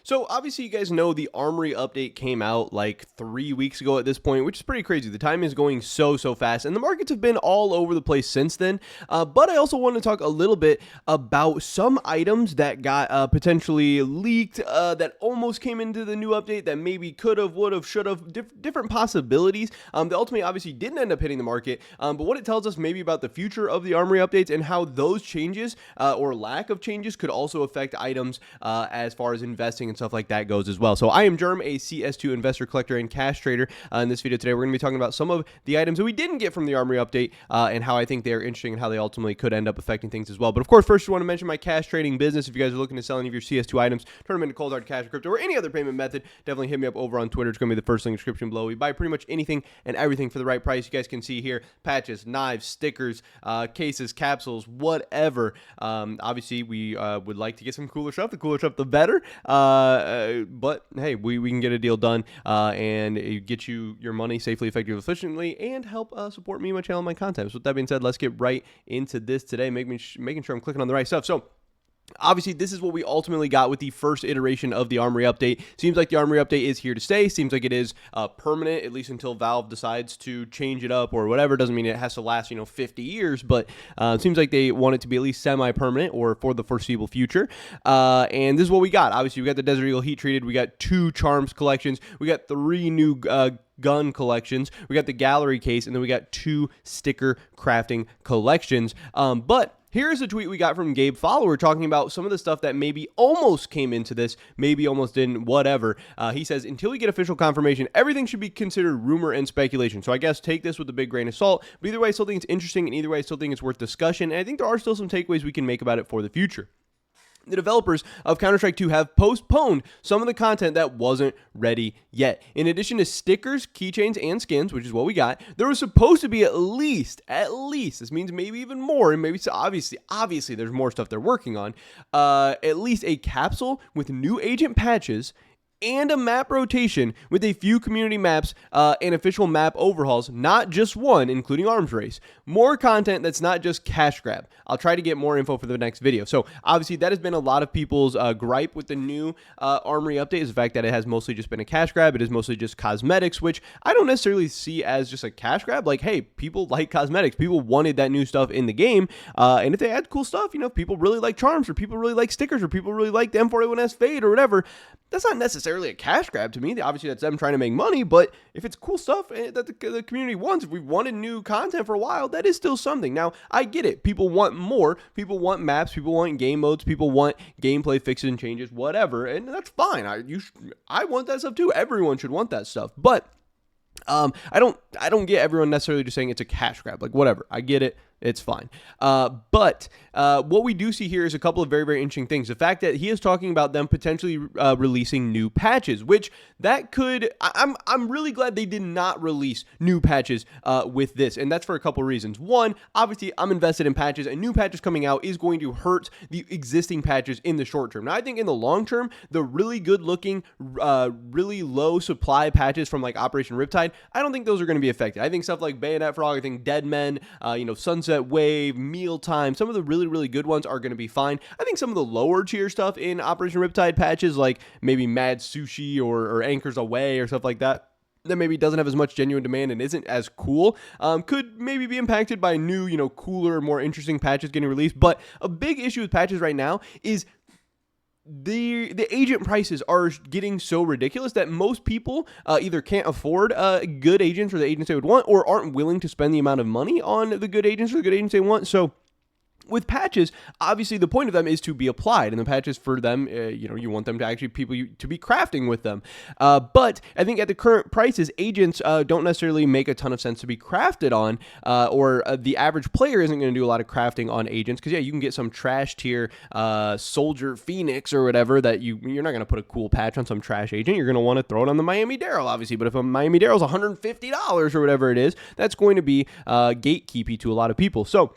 So obviously you guys know the Armory update came out like 3 weeks ago at this point, which is pretty crazy. The time is going so fast, and the markets have been all over the place since then. But I also want to talk a little bit about some items that got potentially leaked, that almost came into the new update, that maybe could have, would have, should have, different possibilities. That ultimately obviously didn't end up hitting the market, but what it tells us maybe about the future of the Armory updates and how those changes or lack of changes could also affect items as far as investing and stuff like that goes as well. So I am Germ, a CS2 investor, collector, and cash trader. In this video today, we're going to be talking about some of the items that we didn't get from the Armory update and how I think they're interesting and how they ultimately could end up affecting things as well. But of course, first, I want to mention my cash trading business. If you guys are looking to sell any of your CS2 items, turn them into cold hard cash or crypto or any other payment method, definitely hit me up over on Twitter. It's going to be the first link in the description below. We buy pretty much anything and everything for the right price. You guys can see here patches, knives, stickers, cases, capsules, whatever. Obviously, we would like to get some cooler stuff. The cooler stuff, the better. But hey, we can get a deal done and get you your money safely, effectively, efficiently, and help support me, my channel, and my content. So with that being said, let's get right into this today, making sure I'm clicking on the right stuff. So obviously, this is what we ultimately got with the first iteration of the Armory update. Seems like the Armory update is here to stay. Seems like it is permanent, at least until Valve decides to change it up or whatever. Doesn't mean it has to last, 50 years, but it seems like they want it to be at least semi-permanent or for the foreseeable future. And this is what we got. Obviously, we got the Desert Eagle Heat Treated. We got 2 Charms collections. We got 3 new gun collections. We got the gallery case, and then we got 2 sticker crafting collections. But here's a tweet we got from Gabe Follower talking about some of the stuff that maybe almost came into this, maybe almost didn't, whatever. He says, until we get official confirmation, everything should be considered rumor and speculation. So I guess take this with a big grain of salt. But either way, I still think it's interesting, and either way, I still think it's worth discussion. And I think there are still some takeaways we can make about it for the future. The developers of Counter-Strike 2 have postponed some of the content that wasn't ready yet. In addition to stickers, keychains, and skins, which is what we got, there was supposed to be at least, this means maybe even more, and maybe so obviously there's more stuff they're working on, at least a capsule with new agent patches and a map rotation with a few community maps and official map overhauls, not just one, including Arms Race. More content that's not just cash grab. I'll try to get more info for the next video. So obviously that has been a lot of people's gripe with the new Armory update, is the fact that it has mostly just been a cash grab. It is mostly just cosmetics, which I don't necessarily see as just a cash grab. Like, hey, people like cosmetics. People wanted that new stuff in the game. And if they add cool stuff, if people really like charms, or people really like stickers, or people really like the M4A1S Fade or whatever, that's not necessarily a cash grab to me. Obviously, that's them trying to make money, but if it's cool stuff that the community wants, if we've wanted new content for a while, that is still something. Now, I get it. People want more. People want maps. People want game modes. People want gameplay fixes and changes, whatever, and that's fine. I want that stuff too. Everyone should want that stuff, but I don't get everyone necessarily just saying it's a cash grab. Like, whatever. I get it. It's fine. But what we do see here is a couple of very, very interesting things. The fact that he is talking about them potentially releasing new patches, which that could, I'm really glad they did not release new patches with this. And that's for a couple of reasons. One, obviously I'm invested in patches, and new patches coming out is going to hurt the existing patches in the short term. Now, I think in the long term, the really good looking, really low supply patches from like Operation Riptide, I don't think those are going to be affected. I think stuff like Bayonet Frog, I think Dead Men, Sunset Wave, Mealtime, some of the really, really good ones are going to be fine. I think some of the lower tier stuff in Operation Riptide patches, like maybe Mad Sushi or Anchors Away or stuff like that maybe doesn't have as much genuine demand and isn't as cool, could maybe be impacted by new, cooler, more interesting patches getting released. But a big issue with patches right now is the agent prices are getting so ridiculous that most people either can't afford good agents or the agents they would want, or aren't willing to spend the amount of money on the good agents or the good agents they want. So with patches, obviously the point of them is to be applied, and the patches for them, you want them to actually to be crafting with them. But I think at the current prices, agents don't necessarily make a ton of sense to be crafted on, or the average player isn't going to do a lot of crafting on agents, because you can get some trash tier Soldier Phoenix or whatever that you're not going to put a cool patch on some trash agent. You're going to want to throw it on the Miami Daryl, obviously. But if a Miami Daryl's $150 or whatever it is, that's going to be gatekeepy to a lot of people. So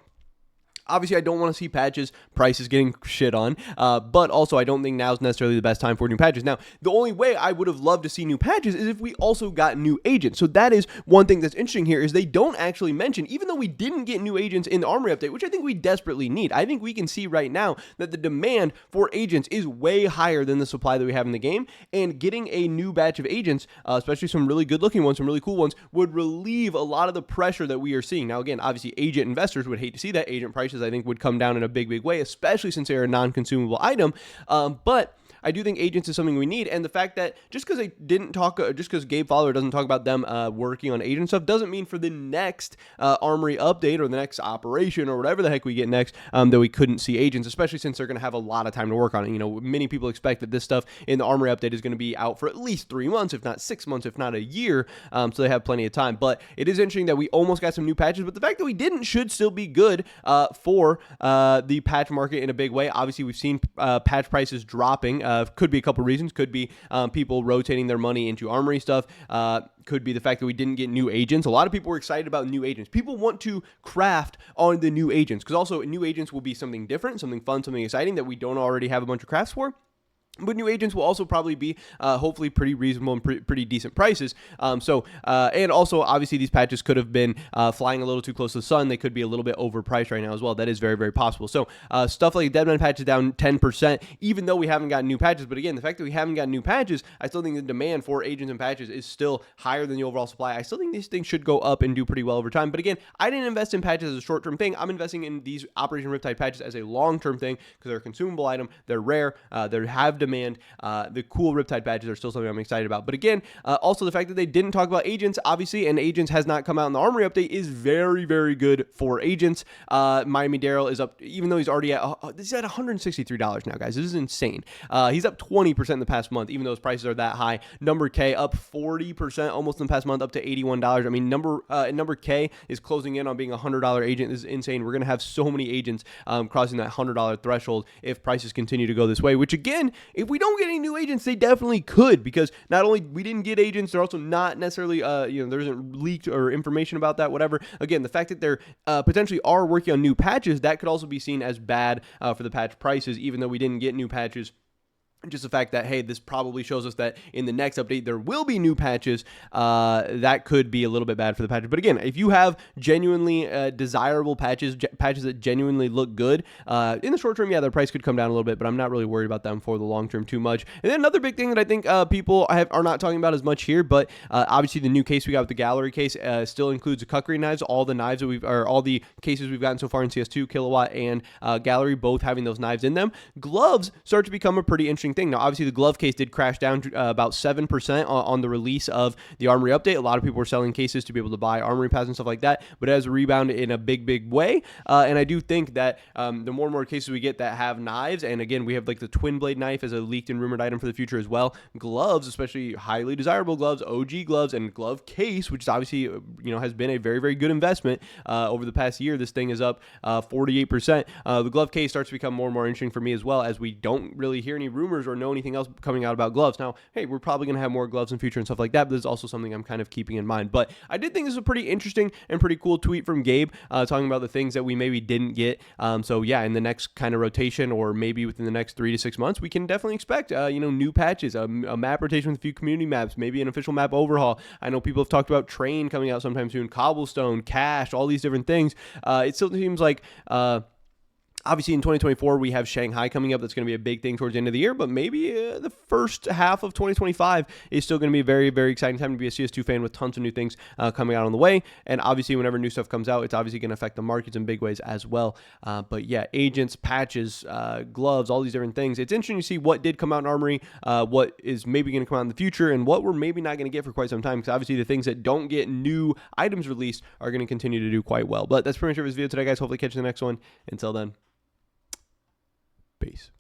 Obviously, I don't want to see patches, prices getting shit on, but also I don't think now is necessarily the best time for new patches. Now, the only way I would have loved to see new patches is if we also got new agents. So that is one thing that's interesting here is they don't actually mention, even though we didn't get new agents in the Armory update, which I think we desperately need. I think we can see right now that the demand for agents is way higher than the supply that we have in the game, and getting a new batch of agents, especially some really good-looking ones, some really cool ones, would relieve a lot of the pressure that we are seeing. Now, again, obviously, agent investors would hate to see that. Agent prices, I think, would come down in a big way, especially since they're a non-consumable item. But I do think agents is something we need, and the fact that just because they didn't talk, just because Gabe Fowler doesn't talk about them working on agent stuff, doesn't mean for the next Armory update or the next operation or whatever the heck we get next that we couldn't see agents, especially since they're going to have a lot of time to work on it. You know, many people expect that this stuff in the Armory update is going to be out for at least 3 months, if not 6 months, if not a year, so they have plenty of time. But it is interesting that we almost got some new patches, but the fact that we didn't should still be good for the patch market in a big way. Obviously, we've seen patch prices dropping. Could be a couple reasons. Could be people rotating their money into Armory stuff. Could be the fact that we didn't get new agents. A lot of people were excited about new agents. People want to craft on the new agents because also new agents will be something different, something fun, something exciting that we don't already have a bunch of crafts for. But new agents will also probably be hopefully pretty reasonable and pretty decent prices. And also, obviously, these patches could have been flying a little too close to the sun. They could be a little bit overpriced right now as well. That is very, very possible. So stuff like Deadman patches down 10%, even though we haven't gotten new patches. But again, the fact that we haven't gotten new patches, I still think the demand for agents and patches is still higher than the overall supply. I still think these things should go up and do pretty well over time. But again, I didn't invest in patches as a short-term thing. I'm investing in these Operation Riptide patches as a long-term thing because they're a consumable item. They're rare. They have demand. The cool Riptide badges are still something I'm excited about. But again, also the fact that they didn't talk about agents, obviously, and agents has not come out in the Armory update is very, very good for agents. Miami Darrell is up, even though he's already at, he's at $163 now, guys. This is insane. He's up 20% in the past month, even though his prices are that high. Number K up 40% almost in the past month, up to $81. I mean, number K is closing in on being a $100 agent. This is insane. We're going to have so many agents crossing that $100 threshold if prices continue to go this way, which again, if we don't get any new agents, they definitely could, because not only we didn't get agents, they're also not necessarily, there isn't leaked or information about that, whatever. Again, the fact that they're potentially are working on new patches, that could also be seen as bad for the patch prices, even though we didn't get new patches. Just the fact that, hey, this probably shows us that in the next update there will be new patches, that could be a little bit bad for the patches. But again, if you have genuinely desirable patches that genuinely look good, in the short term, yeah, their price could come down a little bit, but I'm not really worried about them for the long term too much. And then another big thing that I think people are not talking about as much here, but obviously the new case we got with the gallery case still includes the cutlery knives. All the knives that all the cases we've gotten so far in CS2, Kilowatt, and gallery, both having those knives in them. Gloves start to become a pretty interesting thing. Now, obviously, the glove case did crash down to about 7% on the release of the Armory update. A lot of people were selling cases to be able to buy Armory pads and stuff like that, but it has rebounded in a big way. And I do think that the more and more cases we get that have knives, and again, we have like the twin blade knife as a leaked and rumored item for the future as well. Gloves, especially highly desirable gloves, OG gloves, and glove case, which is obviously has been a very good investment over the past year. This thing is up 48%. The glove case starts to become more and more interesting for me as well, as we don't really hear any rumors or know anything else coming out about gloves. Now, hey, we're probably going to have more gloves in the future and stuff like that, but this is also something I'm kind of keeping in mind. But I did think this was a pretty interesting and pretty cool tweet from Gabe talking about the things that we maybe didn't get. So yeah, in the next kind of rotation, or maybe within the next 3 to 6 months, we can definitely expect new patches, a map rotation with a few community maps, maybe an official map overhaul. I know people have talked about Train coming out sometime soon, Cobblestone, Cache, all these different things. It still seems like obviously, in 2024, we have Shanghai coming up. That's going to be a big thing towards the end of the year, but maybe the first half of 2025 is still going to be a very exciting time to be a CS2 fan, with tons of new things coming out on the way. And obviously, whenever new stuff comes out, it's obviously going to affect the markets in big ways as well. But yeah, agents, patches, gloves, all these different things. It's interesting to see what did come out in Armory, what is maybe going to come out in the future, and what we're maybe not going to get for quite some time, because obviously the things that don't get new items released are going to continue to do quite well. But that's pretty much it for this video today, guys. Hopefully catch you in the next one. Until then, peace.